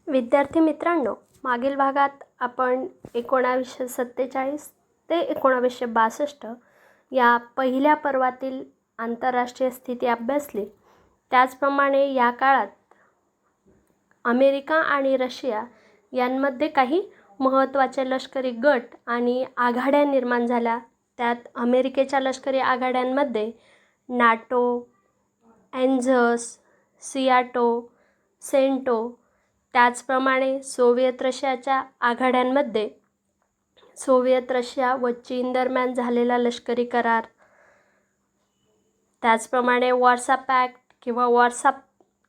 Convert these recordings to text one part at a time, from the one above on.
विद्यार्थी मित्रांनो, मागील भागात आपण 1947 ते 1962 या पहिल्या पर्वातील आंतरराष्ट्रीय स्थिती अभ्यासली. त्याचप्रमाणे या काळात अमेरिका आणि रशिया यांमध्ये काही महत्त्वाचे लष्करी गट आणि आघाड्या निर्माण झाल्या. त्यात अमेरिकेच्या लष्करी आघाड्यांमध्ये नाटो, एन्झस, सियाटो, सेंटो, त्याचप्रमाणे सोव्हिएत रशियाच्या आघाड्यांमध्ये सोव्हिएत रशिया व चीन दरम्यान झालेला लष्करी करार, त्याचप्रमाणे वॉर्सा पॅक्ट किंवा वॉर्सा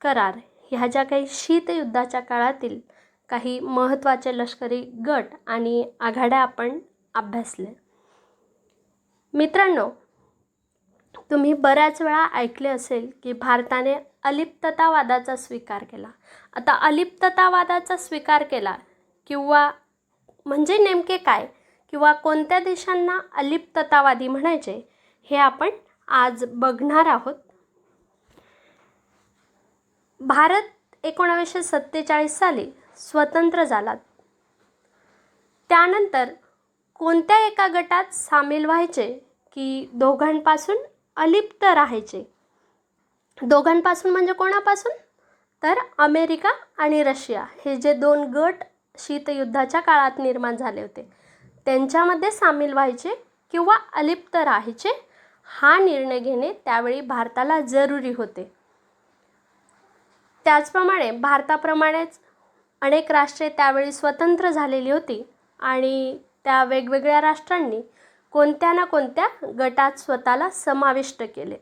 करार ह्या ज्या काही शीतयुद्धाच्या काळातील काही महत्त्वाचे लष्करी गट आणि आघाड्या आपण अभ्यासले. मित्रांनो, तुम्ही बऱ्याच वेळा ऐकले असेल की भारताने अलिप्ततावादाचा स्वीकार केला. आता अलिप्ततावादाचा स्वीकार केला किंवा म्हणजे नेमके काय किंवा कोणत्या देशांना अलिप्ततावादी म्हणायचे हे आपण आज बघणार आहोत. भारत 1947 साली स्वतंत्र झाला. त्यानंतर कोणत्या एका गटात सामील व्हायचे की दोघांपासून अलिप्त राहायचे. दोघांपासून म्हणजे कोणापासून? तर अमेरिका आणि रशिया हे जे दोन गट शीतयुद्धाच्या काळात निर्माण झाले होते त्यांच्यामध्ये सामील व्हायचे किंवा अलिप्त राहायचे हा निर्णय घेणे त्यावेळी भारताला जरुरी होते. त्याचप्रमाणे भारताप्रमाणेच अनेक राष्ट्रे त्यावेळी स्वतंत्र झालेली होती आणि त्या वेगवेगळ्या राष्ट्रांनी कोणत्या ना कोणत्या गटात स्वतःला समाविष्ट केले.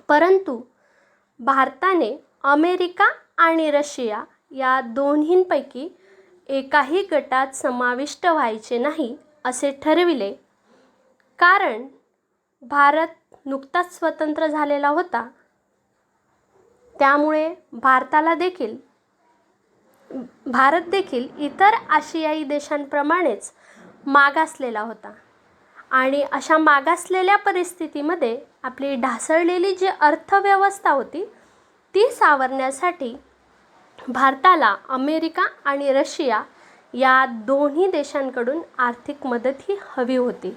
परंतु भारताने अमेरिका आणि रशिया या दोन्हींपैकी एकाही गटात समाविष्ट व्हायचे नाही असे ठरविले. कारण भारत नुकताच स्वतंत्र झालेला होता. त्यामुळे भारत देखील इतर आशियाई देशांप्रमाणेच मागासलेला होता आणि अशा मागासलेल्या परिस्थितीमध्ये आपली ढासळलेली जी अर्थव्यवस्था होती ती सावरण्यासाठी भारताला अमेरिका आणि रशिया या दोन्ही देशांकडून आर्थिक मदत ही हवी होती.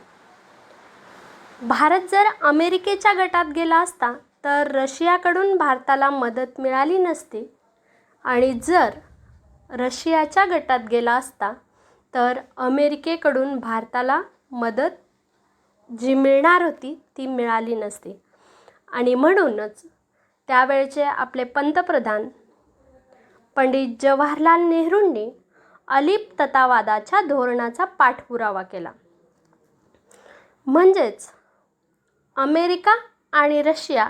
भारत जर अमेरिकेच्या गटात गेला असता तर रशियाकडून भारताला मदत मिळाली नसती आणि जर रशियाच्या गटात गेला असता तर अमेरिकेकडून भारताला मदत जी मिळणार होती ती मिळाली नसती. आणि म्हणूनच त्यावेळचे आपले पंतप्रधान पंडित जवाहरलाल नेहरूंनी अलिप्ततावादाच्या धोरणाचा पाठपुरावा केला. म्हणजेच अमेरिका आणि रशिया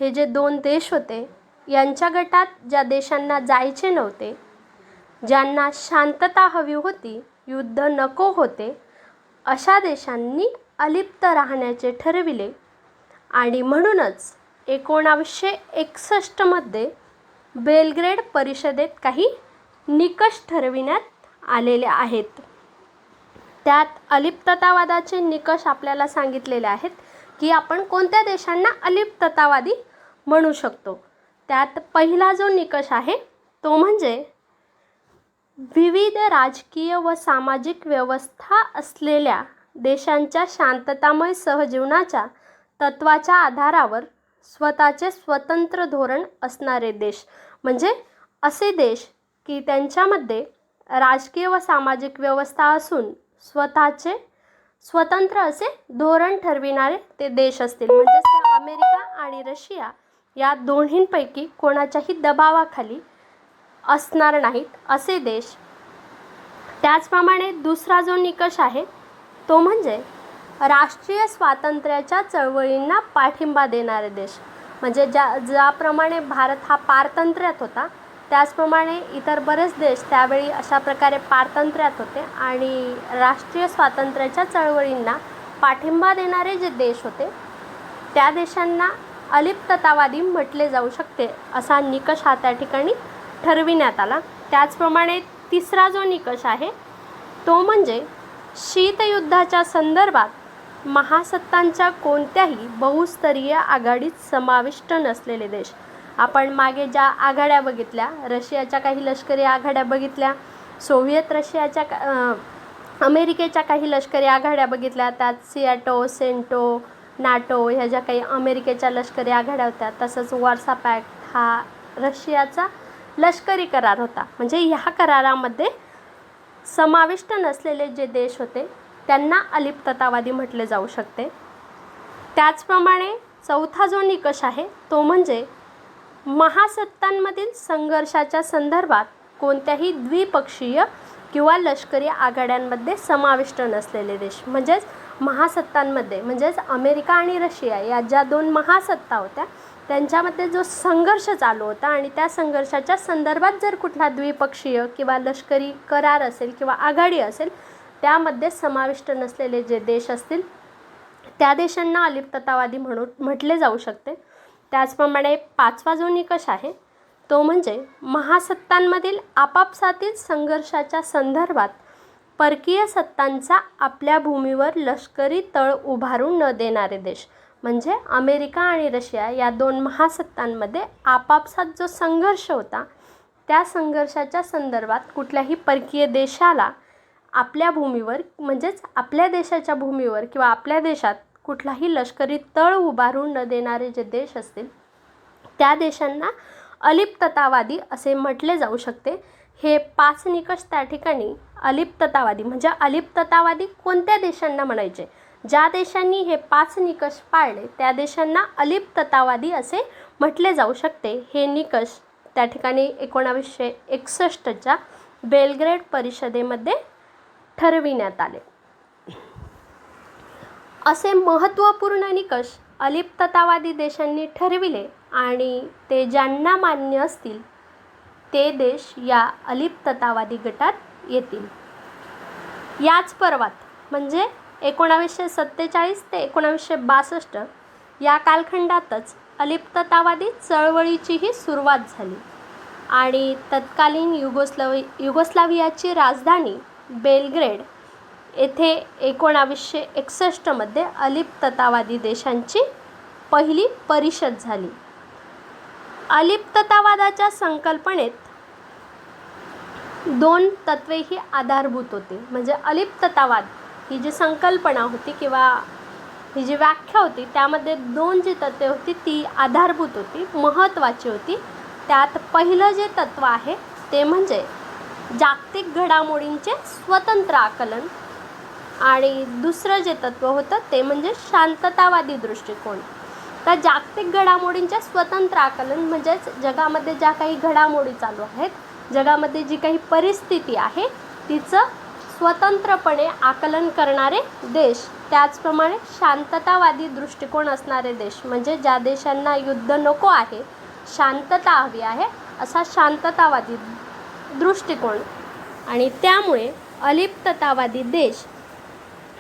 हे जे दोन देश होते यांच्या गटात ज्या देशांना जायचे नव्हते, ज्यांना शांतता हवी होती, युद्ध नको होते, अशा देशांनी अलिप्त राहण्याचे ठरविले. आणि म्हणूनच 1961 मध्ये बेलग्रेड परिषदेत काही निकष ठरविण्यात आलेले आहेत. त्यात अलिप्ततावादाचे निकष आपल्याला सांगितलेले आहेत की आपण कोणत्या देशांना अलिप्ततावादी म्हणू शकतो. त्यात पहिला जो निकष आहे तो म्हणजे विविध राजकीय व सामाजिक व्यवस्था असलेल्या देशांच्या शांततामय सहजीवनाच्या तत्त्वाच्या आधारावर स्वतःचे स्वतंत्र धोरण असणारे देश. म्हणजे असे देश की त्यांच्यामध्ये राजकीय व सामाजिक व्यवस्था असून स्वतःचे स्वतंत्र असे धोरण ठरविणारे ते देश असतील. म्हणजेच ते अमेरिका आणि रशिया या दोन्हींपैकी कोणाच्याही दबावाखाली असणार नाहीत असे देश. त्याचप्रमाणे दुसरा जो निकष आहे तो म्हणजे राष्ट्रीय स्वातंत्र्याच्या चळवळींना पाठिंबा देणारे देश. म्हणजे ज्याप्रमाणे भारत हा पारतंत्र्यात होता त्याचप्रमाणे इतर बरेच देश त्यावेळी अशा प्रकारे पारतंत्र्यात होते आणि राष्ट्रीय स्वातंत्र्याच्या चळवळींना पाठिंबा देणारे जे देश होते त्या देशांना अलिप्ततावादी म्हटले जाऊ शकते असा निकष हा त्या ठिकाणी ठरविण्यात आला. त्याचप्रमाणे तिसरा जो निकष आहे तो म्हणजे शीतयुद्धाच्या संदर्भात महासत्तांच्या कोणत्याही बहुस्तरीय आघाडीत समाविष्ट नसलेले देश. आपण मागे ज्या आघाड्या बघितल्या, रशियाच्या काही लष्करी आघाड्या बघितल्या, सोव्हिएत रशियाच्या अमेरिकेच्या काही लष्करी आघाड्या बघितल्या, त्यात सिॲटो, सेंटो, नाटो ह्या ज्या काही अमेरिकेच्या लष्करी आघाड्या होत्या. तसंच वॉर्सा पॅक्ट हा रशियाचा लष्करी करार होता. म्हणजे ह्या करारामध्ये समाविष्ट नसलेले जे देश होते त्यांना अलिप्ततावादी म्हटले जाऊ शकते. त्याचप्रमाणे चौथा जो निकष आहे तो म्हणजे महासत्तांमधील संघर्षाच्या संदर्भात कोणत्याही द्विपक्षीय किंवा लष्करी आघाड्यांमध्ये समाविष्ट नसलेले देश. म्हणजेच महासत्तांमध्ये म्हणजेच अमेरिका आणि रशिया या ज्या दोन महासत्ता होत्या त्यांच्यामध्ये जो संघर्ष चालू होता आणि त्या संघर्षाच्या संदर्भात जर कुठला द्विपक्षीय किंवा लष्करी करार असेल किंवा आघाडी असेल त्यामध्ये समाविष्ट नसलेले जे देश असतील त्या देशांना अलिप्ततावादी म्हणून म्हटले जाऊ शकते. त्याचप्रमाणे पाचवा जो निकष आहे तो म्हणजे महासत्तांमधील आपापसातील संघर्षाच्या संदर्भात परकीय सत्तांचा आपल्या भूमीवर लष्करी तळ उभारून न देणारे देश. म्हणजे अमेरिका आणि रशिया या दोन महासत्तांमध्ये आपापसात जो संघर्ष होता त्या संघर्षाच्या संदर्भात कुठल्याही परकीय देशाला आपल्या भूमीवर म्हणजेच आपल्या देशाच्या भूमीवर किंवा आपल्या देशात कुठलाही लष्करी तळ उभारून न देणारे जे देश असतील त्या देशांना अलिप्ततावादी असे म्हटले जाऊ शकते. हे 5 निकष त्या ठिकाणी अलिप्ततावादी म्हणजे अलिप्ततावादी कोणत्या देशांना म्हणायचे, ज्या देशांनी हे 5 निकष पाळले त्या देशांना अलिप्ततावादी असे म्हटले जाऊ शकते. हे निकष त्या ठिकाणी 1961च्या बेलग्रेड परिषदेमध्ये ठरविण्यात आले. असे महत्त्वपूर्ण निकष अलिप्ततावादी देशांनी ठरविले आणि ते ज्यांना मान्य असतील ते देश या अलिप्ततावादी गटात येतील. याच पर्वात म्हणजे 1947 ते 1962 या कालखंडातच अलिप्ततावादी चळवळीचीही सुरुवात झाली आणि तत्कालीन युगोस्लाव्हियाची राजधानी बेलग्रेड येथे 1961मध्ये अलिप्ततावादी देशांची पहिली परिषद झाली. अलिप्ततावादाच्या संकल्पनेत 2 तत्वेही आधारभूत होती. म्हणजे अलिप्ततावाद ही जी संकल्पना होती किंवा ही जी व्याख्या होती त्यामध्ये 2 जी तत्वे होती ती आधारभूत होती, महत्त्वाची होती. त्यात पहिलं जे तत्व आहे ते म्हणजे जागतिक घडामोडींचे स्वतंत्र आकलन आणि दुसरं जे तत्व होतं ते म्हणजे शांततावादी दृष्टिकोन. तर जागतिक घडामोडींचे स्वतंत्र आकलन म्हणजेच जगामध्ये ज्या काही घडामोडी चालू आहेत, जगामध्ये जी काही परिस्थिती आहे तिचं स्वतंत्रपणे आकलन करणारे देश. त्याचप्रमाणे शांततावादी दृष्टिकोन असणारे देश म्हणजे ज्या देशांना युद्ध नको आहे, शांतता हवी आहे असा शांततावादी दृष्टिकोन. आणि त्यामुळे अलिप्ततावादी देश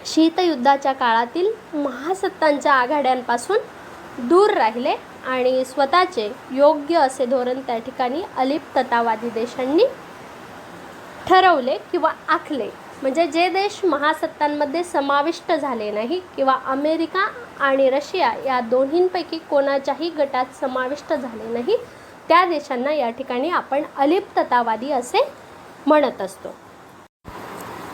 शीतयुद्धाच्या काळातील महासत्तांच्या आघाड्यांपासून दूर राहिले आणि स्वतःचे योग्य असे धोरण त्या ठिकाणी अलिप्ततावादी देशांनी ठरवले किंवा आखले. म्हणजे जे देश महासत्तांमध्ये समाविष्ट झाले नाही किंवा अमेरिका आणि रशिया या दोन्हींपैकी कोणाच्याही गटात समाविष्ट झाले नाही त्या देशांना या ठिकाणी आपण अलिप्ततावादी असे म्हणत असतो.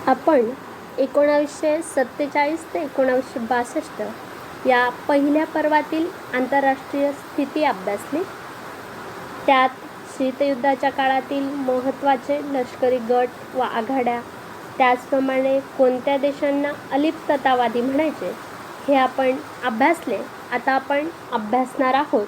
आपण 1947 ते 1962 या पहिल्या पर्वातील आंतरराष्ट्रीय स्थिती अभ्यासली. त्यात शीतयुद्धाच्या काळातील महत्त्वाचे लष्करी गट व आघाड्या, त्याचप्रमाणे कोणत्या देशांना अलिप्ततावादी म्हणायचे हे आपण अभ्यासले. आता आपण अभ्यासणार आहोत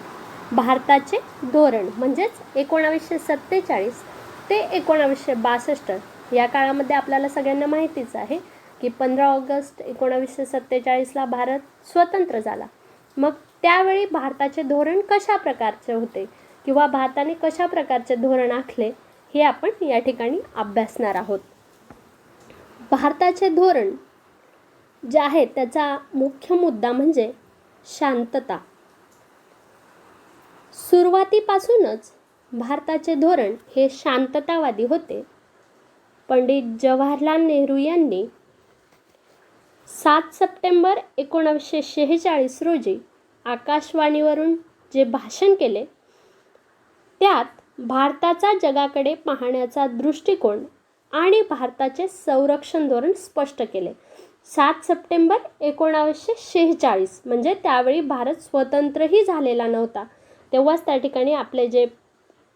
भारताचे धोरण. म्हणजेच 1947 ते 1962 या काळामध्ये आपल्याला सगळ्यांना माहितीच आहे की 15 ऑगस्ट 1947ला भारत स्वतंत्र झाला. मग त्यावेळी भारताचे धोरण कशा प्रकारचे होते किंवा भारताने कशा प्रकारचे धोरण आखले हे आपण या ठिकाणी अभ्यासणार आहोत. भारताचे धोरण जे आहे त्याचा मुख्य मुद्दा म्हणजे शांतता. सुरुवातीपासूनच भारताचे धोरण हे शांततावादी होते. पंडित जवाहरलाल नेहरू यांनी 7 सप्टेंबर 1946 रोजी आकाशवाणीवरून जे भाषण केले त्यात भारताचा जगाकडे पाहण्याचा दृष्टिकोन आणि भारताचे संरक्षण धोरण स्पष्ट केले. 7 सप्टेंबर 1946 म्हणजे त्यावेळी भारत स्वतंत्रही झालेला नव्हता. तेव्हाच त्या ठिकाणी आपले जे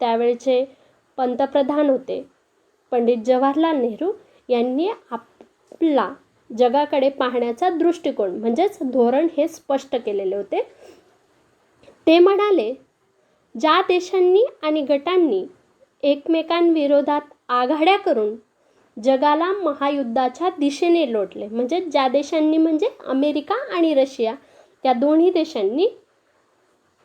त्यावेळचे पंतप्रधान होते पंडित जवाहरलाल नेहरू यांनी आपला जगाकडे पाहण्याचा दृष्टिकोन म्हणजेच धोरण हे स्पष्ट केलेले होते. ते म्हणाले, ज्या देशांनी आणि गटांनी एकमेकांविरोधात आघाड्या करून जगाला महायुद्धाच्या दिशेने लोटले, म्हणजे ज्या देशांनी म्हणजे अमेरिका आणि रशिया या दोन्ही देशांनी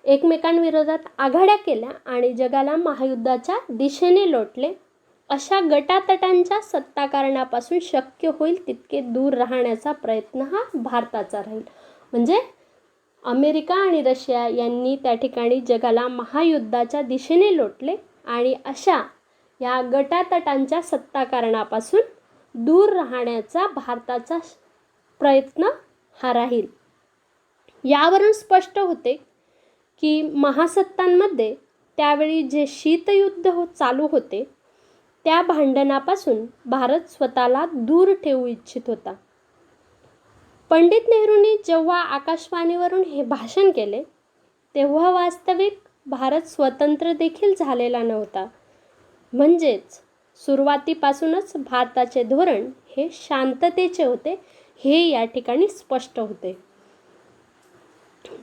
एकमेकांविरोधात आघाड्या केल्या आणि जगाला महायुद्धाच्या दिशेने लोटले, अशा गटातटांच्या सत्ताकारणापासून शक्य होईल तितके दूर राहण्याचा प्रयत्न हा भारताचा राहील. म्हणजे अमेरिका आणि रशिया यांनी त्या ठिकाणी जगाला महायुद्धाच्या दिशेने लोटले आणि अशा या गटातटांच्या सत्ताकारणापासून दूर राहण्याचा भारताचा प्रयत्न हा राहील. यावरून स्पष्ट होते की महासत्तांमध्ये त्यावेळी जे शीतयुद्ध चालू होते त्या भांडणापासून भारत स्वतःला दूर ठेवू इच्छित होता. पंडित नेहरूंनी जेव्हा आकाशवाणीवरून हे भाषण केले तेव्हा वास्तविक भारत स्वतंत्र देखील झालेला नव्हता. म्हणजेच सुरुवातीपासूनच भारताचे धोरण हे शांततेचे होते हे या ठिकाणी स्पष्ट होते.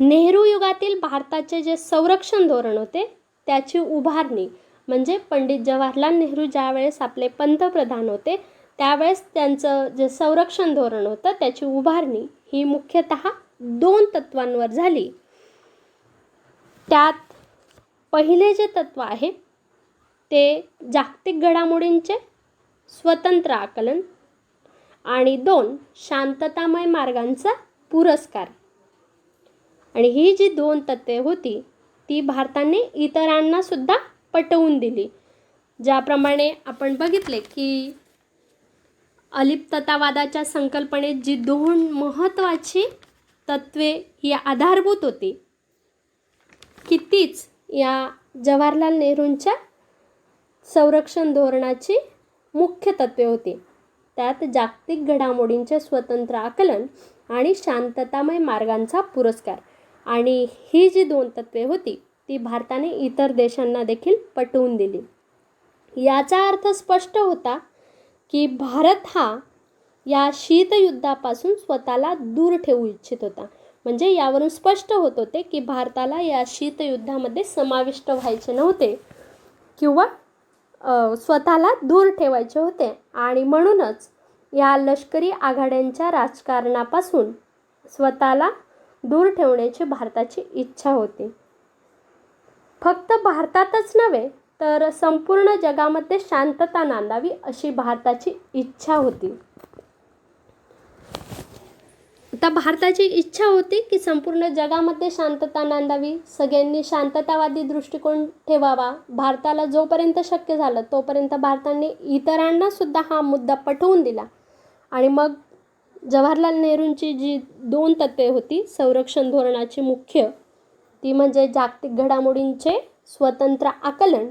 नेहरू युगातील भारताचे जे संरक्षण धोरण होते त्याची उभारणी म्हणजे पंडित जवाहरलाल नेहरू ज्यावेळेस आपले पंतप्रधान होते त्यावेळेस त्यांचं जे संरक्षण धोरण होतं त्याची उभारणी ही मुख्यतः 2 तत्वांवर झाली. त्यात पहिले जे तत्व आहे ते जागतिक घडामोडींचे स्वतंत्र आकलन आणि 2 शांततामय मार्गांचा पुरस्कार. आणि ही जी 2 तत्वे होती ती भारताने इतरांना सुद्धा पटवून दिली. ज्याप्रमाणे आपण बघितले की अलिप्ततावादाच्या संकल्पनेत जी 2 महत्त्वाची तत्वे ही आधारभूत होती की तीच या जवाहरलाल नेहरूंच्या संरक्षण धोरणाची मुख्य तत्वे होती. त्यात जागतिक घडामोडींचे स्वतंत्र आकलन आणि शांततामय मार्गांचा पुरस्कार. आणि ही जी 2 तत्वे होती ती भारताने इतर देशांना देखील पटवून दिली. याचा अर्थ स्पष्ट होता की भारत हा या शीतयुद्धापासून स्वतःला दूर ठेवू इच्छित होता. म्हणजे यावरून स्पष्ट होत होते की भारताला या शीतयुद्धामध्ये समाविष्ट व्हायचे नव्हते किंवा स्वतःला दूर ठेवायचे होते आणि म्हणूनच या लष्करी आघाड्यांच्या राजकारणापासून स्वतःला दूर ठेवण्याची भारताची इच्छा होती. फक्त भारतातच नव्हे तर संपूर्ण जगामध्ये शांतता नांदावी अशी भारताची इच्छा होती. आता भारताची इच्छा होती की संपूर्ण जगामध्ये शांतता नांदावी, सगळ्यांनी शांततावादी दृष्टिकोन ठेवावा. भारताला जोपर्यंत शक्य झालं तोपर्यंत भारताने इतरांना सुद्धा हा मुद्दा पटवून दिला. आणि मग जवाहरलाल नेहरूंची जी 2 तत्वे होती संरक्षण धोरणाची मुख्य ती म्हणजे जागतिक घडामोडींचे स्वतंत्र आकलन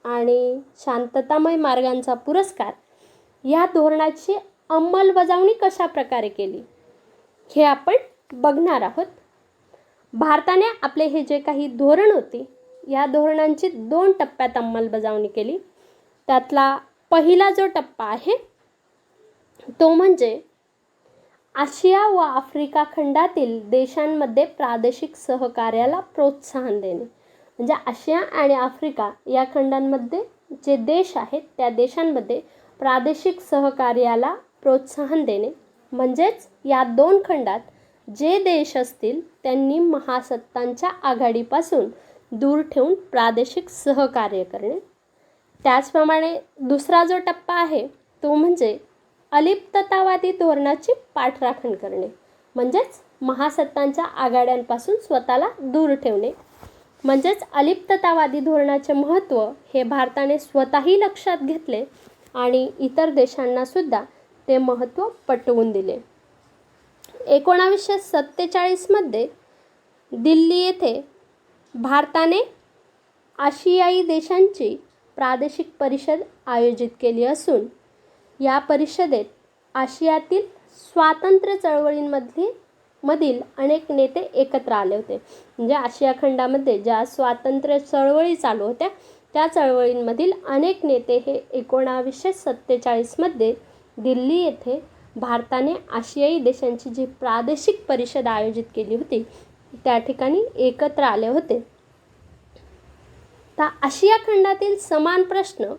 आणि शांततामय मार्गांचा पुरस्कार, या धोरणाची अंमलबजावणी कशा प्रकारे केली हे आपण बघणार आहोत. भारताने आपले हे जे काही धोरण होते या धोरणांची 2 टप्प्यात अंमलबजावणी केली. त्यातला पहिला जो टप्पा आहे तो म्हणजे आशिया व आफ्रिका खंडातील देशांमध्ये प्रादेशिक सहकार्याला प्रोत्साहन देणे. म्हणजे आशिया आणि आफ्रिका या खंडांमध्ये जे देश आहेत त्या देशांमध्ये प्रादेशिक सहकार्याला प्रोत्साहन देणे. म्हणजेच या 2 खंडात जे देश असतील त्यांनी महासत्तांच्या आघाडीपासून दूर ठेवून प्रादेशिक सहकार्य करणे. त्याचप्रमाणे दुसरा जो टप्पा आहे तो म्हणजे अलिप्ततावादी धोरणाची पाठराखण करणे. म्हणजेच महासत्तांच्या आघाड्यांपासून स्वतःला दूर ठेवणे. म्हणजेच अलिप्ततावादी धोरणाचे महत्त्व हे भारताने स्वतःही लक्षात घेतले आणि इतर देशांनासुद्धा ते महत्त्व पटवून दिले. 1947 मध्ये दिल्ली येथे भारताने आशियाई देशांची प्रादेशिक परिषद आयोजित केली असून या परिषदेत आशियातील स्वातंत्र्य चळवळींमधील अनेक नेते एकत्र आले होते. म्हणजे आशिया खंडामध्ये ज्या स्वातंत्र्य चळवळी चालू होत्या त्या चळवळींमधील अनेक नेते हे 1947मध्ये दिल्ली येथे भारताने आशियाई देशांची जी प्रादेशिक परिषद आयोजित केली होती त्या ठिकाणी एकत्र आले होते. तर आशिया खंडातील समान प्रश्न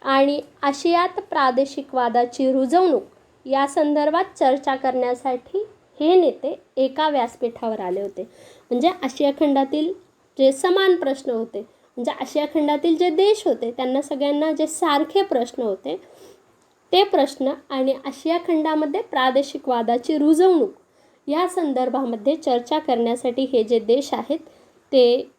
आणि आशियात प्रादेशिक वादाची रुजवणूक या संदर्भात चर्चा करण्यासाठी हे नेते एका व्यासपीठावर आले होते. म्हणजे आशिया खंडातील जे समान प्रश्न होते, म्हणजे आशिया खंडातील जे देश होते त्यांना सगळ्यांना जे सारखे प्रश्न होते ते प्रश्न आणि आशिया खंडामध्ये प्रादेशिक वादाची रुजवणूक या संदर्भामध्ये चर्चा करण्यासाठी हे जे देश आहेत ते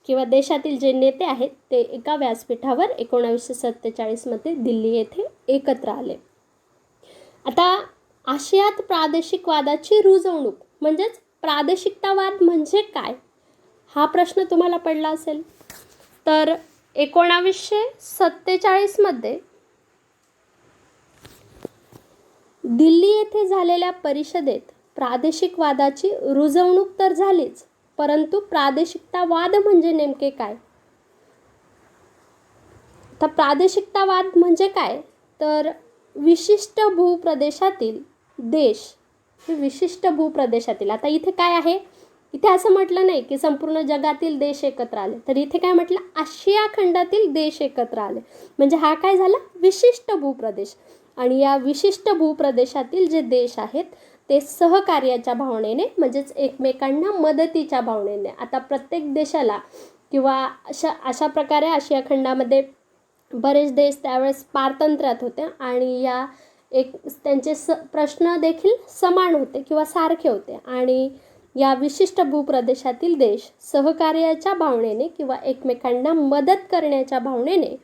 किंवा देशातील जे नेते आहेत ते एका व्यासपीठावर 1947मध्ये दिल्ली येथे एकत्र आले. आता आशियात प्रादेशिक वादाची रुजवणूक म्हणजेच प्रादेशिकतावाद म्हणजे काय हा प्रश्न तुम्हाला पडला असेल. तर 1947मध्ये दिल्ली येथे झालेल्या परिषदेत प्रादेशिक वादाची रुजवणूक तर झालीच, परंतु प्रादेशिकतावाद म्हणजे नेमके काय. तर प्रादेशिकतावाद म्हणजे काय तर विशिष्ट भूप्रदेशातील देश, विशिष्ट भूप्रदेशातील, आता इथे काय आहे, इथे असं म्हटलं नाही की संपूर्ण जगातील देश एकत्र आले, तर इथे काय म्हटलं आशिया खंडातील देश एकत्र आले. म्हणजे हा काय झाला विशिष्ट भूप्रदेश. आणि या विशिष्ट भूप्रदेशातील जे देश आहेत ते सहकार्याच्या भावनेने म्हणजेच एकमेकांना मदतीच्या भावनेने, आता प्रत्येक देशाला किंवा अशा प्रकारे आशिया खंडामध्ये बरेच देश त्यावेळेस पारतंत्र्यात होते आणि या त्यांचे प्रश्न देखील समान होते किंवा सारखे होते. आणि या विशिष्ट भूप्रदेशातील देश सहकार्याच्या भावनेने किंवा एकमेकांना मदत करण्याच्या भावनेने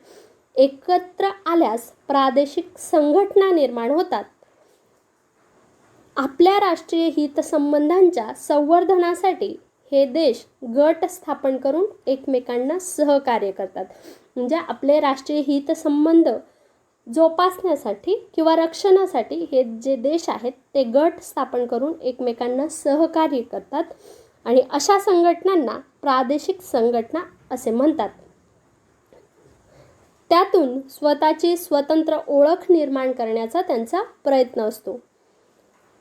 एकत्र आल्यास प्रादेशिक संघटना निर्माण होतात. आपल्या राष्ट्रीय हितसंबंधांच्या संवर्धनासाठी हे देश गट स्थापन करून एकमेकांना सहकार्य करतात. म्हणजे आपले राष्ट्रीय हितसंबंध जोपासण्यासाठी किंवा रक्षणासाठी हे जे देश आहेत ते गट स्थापन करून एकमेकांना सहकार्य करतात आणि अशा संघटनांना प्रादेशिक संघटना असे म्हणतात. त्यातून स्वतःची स्वतंत्र ओळख निर्माण करण्याचा त्यांचा प्रयत्न असतो.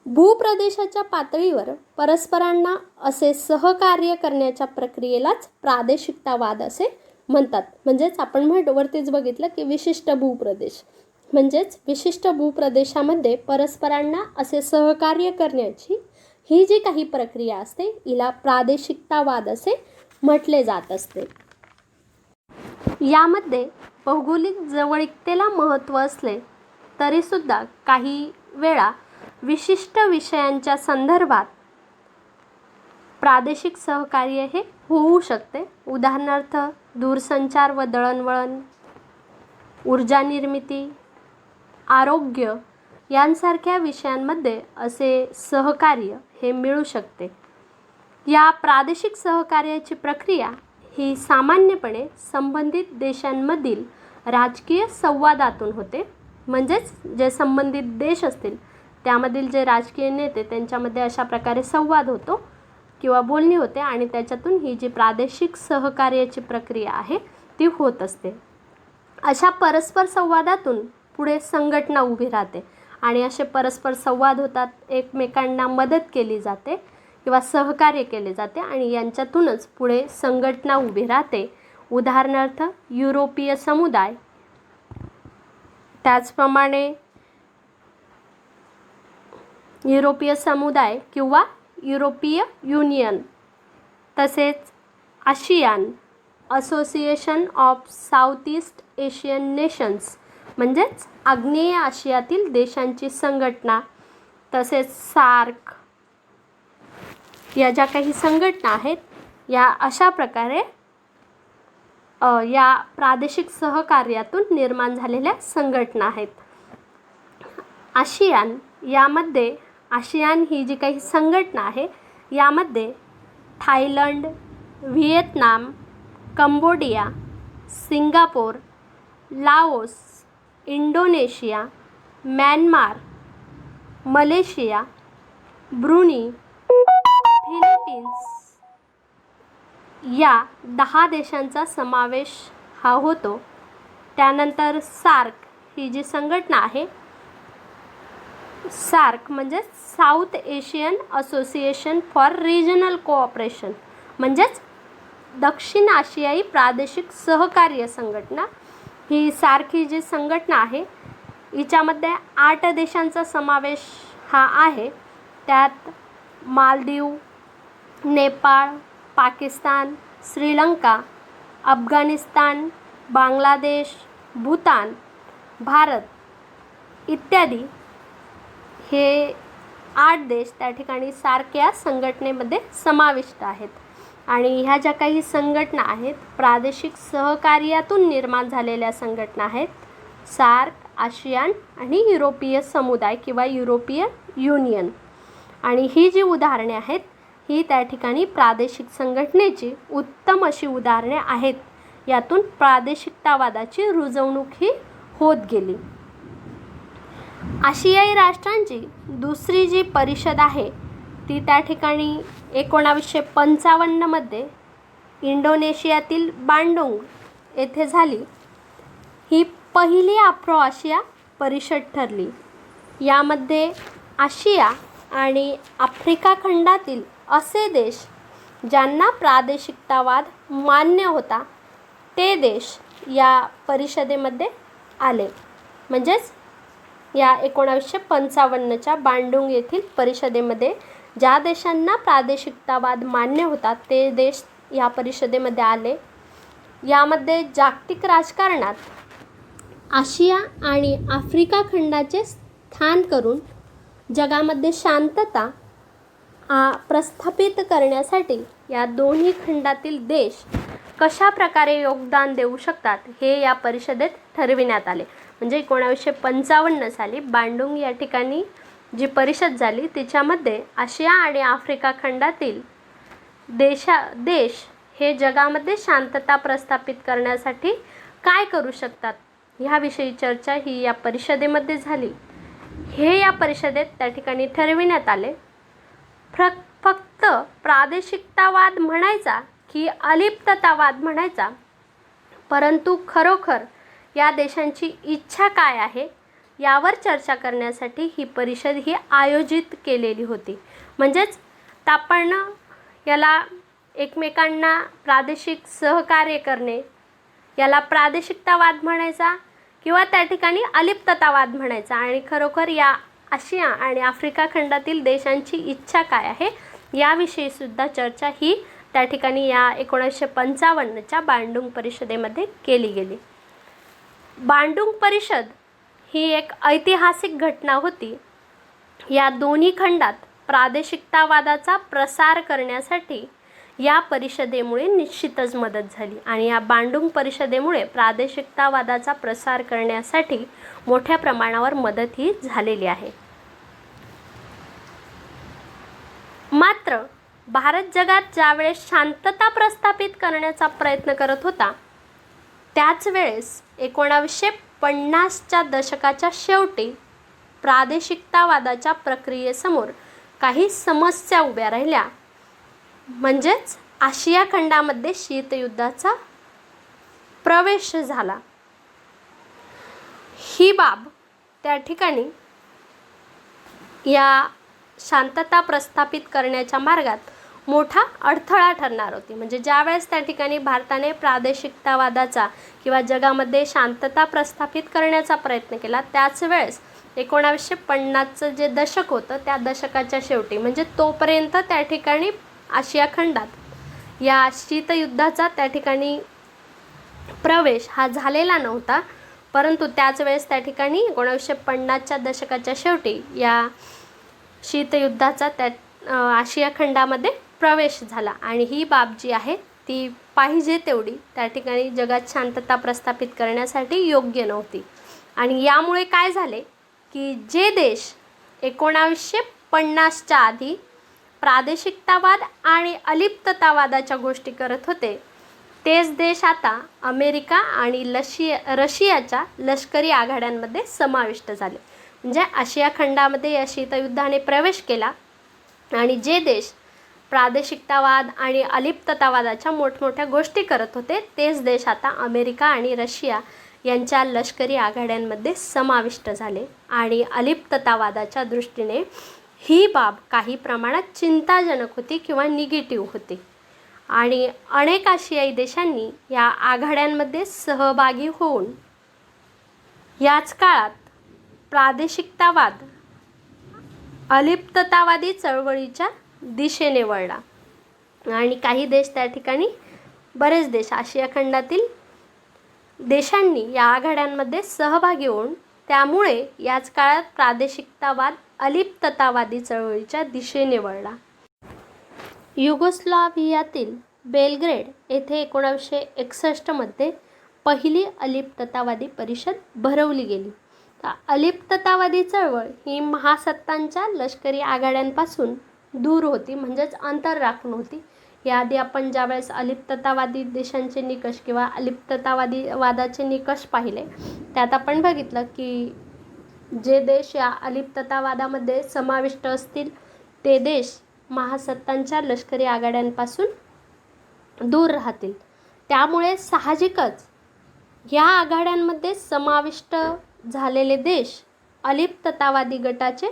भूप्रदेशाच्या पातळीवर परस्परांना असे सहकार्य करण्याच्या प्रक्रियेलाच प्रादेशिकतावाद असे म्हणतात. म्हणजेच आपण वरतीच बघितलं की विशिष्ट भूप्रदेश म्हणजेच विशिष्ट भूप्रदेशामध्ये परस्परांना असे सहकार्य करण्याची ही जी काही प्रक्रिया असते हिला प्रादेशिकतावाद असे म्हटले जात असते. यामध्ये भौगोलिक जवळीकतेला महत्त्व असले तरीसुद्धा काही वेळा विशिष्ट विषयांच्या संदर्भात प्रादेशिक सहकार्य हे होऊ शकते. उदाहरणार्थ दूरसंचार व दळणवळण, ऊर्जा निर्मिती, आरोग्य यांसारख्या विषयांमध्ये असे सहकार्य हे मिळू शकते. या प्रादेशिक सहकार्याची प्रक्रिया ही सामान्यपणे संबंधित देशांमधील राजकीय संवादातून होते. म्हणजेच जे संबंधित देश असतील त्यामधील जे राजकीय नेते त्यांच्यामध्ये अशा प्रकारे संवाद होतो किंवा बोलणी होते आणि त्याच्यातून ही जी प्रादेशिक सहकार्याची प्रक्रिया आहे ती होत असते. अशा परस्पर संवादातून पुढे संघटना उभी राहते आणि असे परस्पर संवाद होतात, एकमेकांना मदत केली जाते किंवा सहकार्य केले जाते आणि यांच्यातूनच पुढे संघटना उभी राहते. उदाहरणार्थ युरोपीय समुदाय, त्याचप्रमाणे युरोपीय समुदाय किंवा युरोपीय युनियन, तसेच ASEAN, association of south east Asian nations म्हणजेच आग्नेय आशियातील देशांची संघटना, तसेच सार्क या ज्या काही संघटना आहेत या अशा प्रकारे या प्रादेशिक सहकार्यातून निर्माण झालेल्या संघटना आहेत. आशियान ही जी काही संघटना आहे यामध्ये Thailand, Vietnam, Cambodia, Singapore, Laos, Indonesia, Myanmar, Malaysia, ब्रुनी, Philippines या 10 देशांचा समावेश हा होतो. त्यानंतर सार्क ही जी संघटना आहे, सार्क म्हणजे south Asian association for regional cooperation, म्हणजेच दक्षिण आशियाई प्रादेशिक सहकार्य संघटना. ही सार्क ही जी संघटना आहे हिच्यामध्ये 8 देशांचा समावेश हा आहे. त्यात मालदीव, नेपाळ, पाकिस्तान, श्रीलंका, अफगाणिस्तान, बांगलादेश, भूतान, भारत इत्यादी हे 8 देश त्या ठिकाणी सार्क या संघटनेमध्ये समाविष्ट आहेत. आणि ह्या ज्या काही संघटना आहेत प्रादेशिक सहकार्यातून निर्माण झालेल्या संघटना आहेत. सार्क, आशियान आणि युरोपीय समुदाय किंवा युरोपियन युनियन. आणि ही जी उदाहरणे आहेत ही त्या ठिकाणी प्रादेशिक संघटनेची उत्तम अशी उदाहरणे आहेत. यातून प्रादेशिकतावादाची रुजवणूक ही होत गेली. आशियाई राष्ट्रांची दुसरी जी परिषद आहे ती त्या ठिकाणी 1955 मध्ये इंडोनेशियातील बांडुंग येथे झाली. ही पहिली आफ्रो आशिया परिषद ठरली. यामध्ये आशिया आणि आफ्रिका खंडातील असे देश ज्यांना प्रादेशिकतावाद मान्य होता ते देश या परिषदेमध्ये आले. म्हणजेच या 1955च्या बांडुंग येथील परिषदेमध्ये ज्या देशांना प्रादेशिकतावाद मान्य होता ते देश या परिषदेमध्ये आले. यामध्ये जागतिक राजकारणात आशिया आणि आफ्रिका खंडाचे स्थान करून जगामध्ये शांतता प्रस्थापित करण्यासाठी या दोन्ही खंडातील देश कशा प्रकारे योगदान देऊ शकतात हे या परिषदेत ठरविण्यात आले. म्हणजे 1955 साली बांडुंग या ठिकाणी जी परिषद झाली तिच्यामध्ये आशिया आणि आफ्रिका खंडातील देश हे जगामध्ये शांतता प्रस्थापित करण्यासाठी काय करू शकतात ह्याविषयी चर्चा ही या परिषदेमध्ये झाली. हे या परिषदेत त्या ठिकाणी ठरविण्यात आले. फक्त प्रादेशिकतावाद म्हणायचा की अलिप्ततावाद म्हणायचा, परंतु खरोखर या देशांची इच्छा काय आहे यावर चर्चा करण्यासाठी ही परिषद ही आयोजित केलेली होती. म्हणजेच आपण याला एकमेकांना प्रादेशिक सहकार्य करणे याला प्रादेशिकतावाद म्हणायचा किंवा त्या ठिकाणी अलिप्ततावाद म्हणायचा. आणि खरोखर या आशिया आणि आफ्रिका खंडातील देशांची इच्छा काय आहे याविषयी सुद्धा चर्चा ही त्या ठिकाणी या 1955च्या बांडुंग परिषदेमध्ये केली गेली. बांडुंग परिषद ही एक ऐतिहासिक घटना होती. या दोन्ही खंडात प्रादेशिकतावादाचा प्रसार करण्यासाठी या परिषदेमुळे निश्चितच मदत झाली. आणि या बांडुंग परिषदेमुळे प्रादेशिकतावादाचा प्रसार करण्यासाठी मोठ्या प्रमाणावर मदत ही झालेली आहे. मात्र भारत जगात ज्यावेळेस शांतता प्रस्थापित करण्याचा प्रयत्न करत होता त्याच वेळेस 1950च्या दशकाच्या शेवटी प्रादेशिकतावादाच्या प्रक्रियेसमोर काही समस्या उभ्या राहिल्या. म्हणजेच आशिया खंडामध्ये शीतयुद्धाचा प्रवेश झाला. ही बाब त्या ठिकाणी या शांतता प्रस्थापित करण्याच्या मार्गात मोठा अडथळा ठरणार होती. म्हणजे ज्यावेळेस त्या ठिकाणी भारताने प्रादेशिकतावादाचा किंवा जगामध्ये शांतता प्रस्थापित करण्याचा प्रयत्न केला त्याच वेळेस 1950चं जे दशक होतं त्या दशकाच्या शेवटी म्हणजे तोपर्यंत त्या ठिकाणी आशिया खंडात या शीतयुद्धाचा त्या ठिकाणी प्रवेश हा झालेला नव्हता. परंतु त्याच वेळेस त्या ठिकाणी 1950च्या दशकाच्या शेवटी या शीतयुद्धाचा त्या आशिया खंडामध्ये प्रवेश झाला. आणि ही बाब जी आहे ती पाहिजे तेवढी त्या ठिकाणी जगात शांतता प्रस्थापित करण्यासाठी योग्य नव्हती. आणि यामुळे काय झाले की जे देश 1950च्या आधी प्रादेशिकतावाद आणि अलिप्ततावादाच्या गोष्टी करत होते तेच देश आता अमेरिका आणि रशियाच्या लष्करी आघाड्यांमध्ये समाविष्ट झाले. म्हणजे आशिया खंडामध्ये या शीतयुद्धाने प्रवेश केला आणि जे देश प्रादेशिकतावाद आणि अलिप्ततावादाच्या मोठमोठ्या गोष्टी करत होते तेच देश आता अमेरिका आणि रशिया यांच्या लष्करी आघाड्यांमध्ये समाविष्ट झाले. आणि अलिप्ततावादाच्या दृष्टीने ही बाब काही प्रमाणात चिंताजनक होती किंवा निगेटिव्ह होती. आणि अनेक आशियाई देशांनी या आघाड्यांमध्ये सहभागी होऊन याच काळात प्रादेशिकतावाद अलिप्ततावादी चळवळीच्या दिशेने वळला. आणि काही देश त्या ठिकाणी, बरेच देश आशिया खंडातील देशांनी या आघाड्यांमध्ये सहभागी होऊन त्यामुळे याच काळात प्रादेशिकतावाद अलिप्ततावादी चळवळीच्या दिशेने वळला. युगोस्लाव्हियातील बेलग्रेड येथे 1961 मध्ये पहिली अलिप्ततावादी परिषद भरवली गेली. अलिप्ततावादी चळवळ ही महासत्तांच्या लष्करी आघाड्यांपासून दूर होती, म्हणजेच अंतर राखून होती. याआधी आपण ज्यावेळेस अलिप्ततावादी देशांचे निकष किंवा अलिप्ततावादी वादाचे निकष पाहिले त्यात आपण बघितलं की जे देश या अलिप्ततावादामध्ये समाविष्ट असतील ते देश महासत्तांच्या लष्करी आघाड्यांपासून दूर राहतील. त्यामुळे साहजिकच या आघाड्यांमध्ये समाविष्ट झालेले देश अलिप्ततावादी गटाचे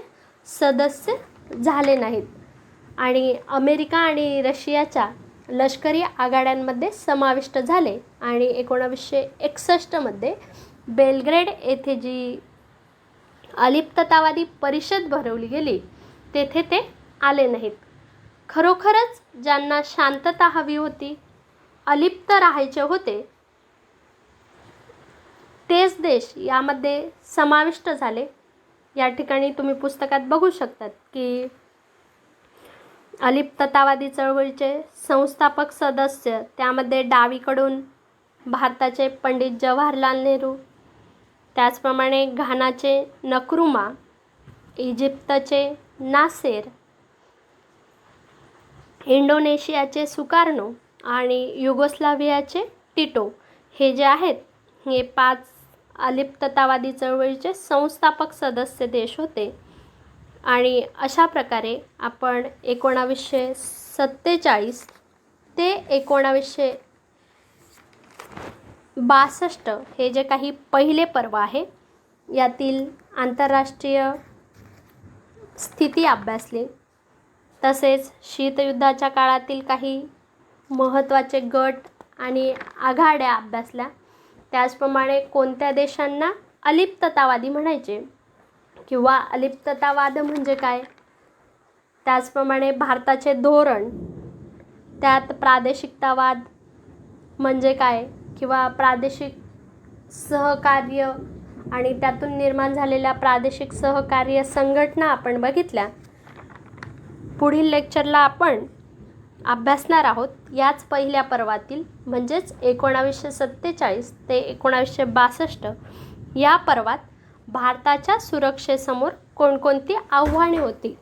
सदस्य झाले नाहीत आणि अमेरिका आणि रशियाच्या लष्करी आघाड्यांमध्ये समाविष्ट झाले. आणि 1961 मध्ये बेलग्रेड येथे जी अलिप्ततावादी परिषद भरवली गेली तेथे ते आले नाहीत. खरोखरच ज्यांना शांतता हवी होती, अलिप्त राहायचे होते, तेच देश यामध्ये समाविष्ट झाले. या ठिकाणी तुम्ही पुस्तकात बघू शकतात की अलिप्ततावादी चळवळीचे संस्थापक सदस्य त्यामध्ये डावीकडून भारताचे पंडित जवाहरलाल नेहरू, त्याचप्रमाणे घानाचे नक्रुमा, इजिप्तचे नासेर, इंडोनेशियाचे सुकार्नो आणि युगोस्लाव्हियाचे टिटो हे जे आहेत हे 5 अलिप्ततावादी चळवळीचे संस्थापक सदस्य देश होते. आणि अशा प्रकारे आपण 1947 ते 1962 हे जे काही पहिले पर्व आहे यातील आंतरराष्ट्रीय स्थिती अभ्यासली. तसेच शीतयुद्धाच्या काळातील काही महत्त्वाचे गट आणि आघाड्या अभ्यासल्या. त्याचप्रमाणे कोणत्या देशांना अलिप्ततावादी म्हणायचे किंवा अलिप्ततावाद म्हणजे काय, त्याचप्रमाणे भारताचे धोरण, त्यात प्रादेशिकतावाद म्हणजे काय किंवा प्रादेशिक सहकार्य आणि त्यातून निर्माण झालेल्या प्रादेशिक सहकार्य संघटना आपण बघितल्या. पुढील लेक्चरला आपण अभ्यासणार आहोत याच पहिल्या पर्वातील म्हणजेच 1947 ते 1962 या पर्वात भारताच्या सुरक्षेसमोर कोणकोणती आव्हाने होती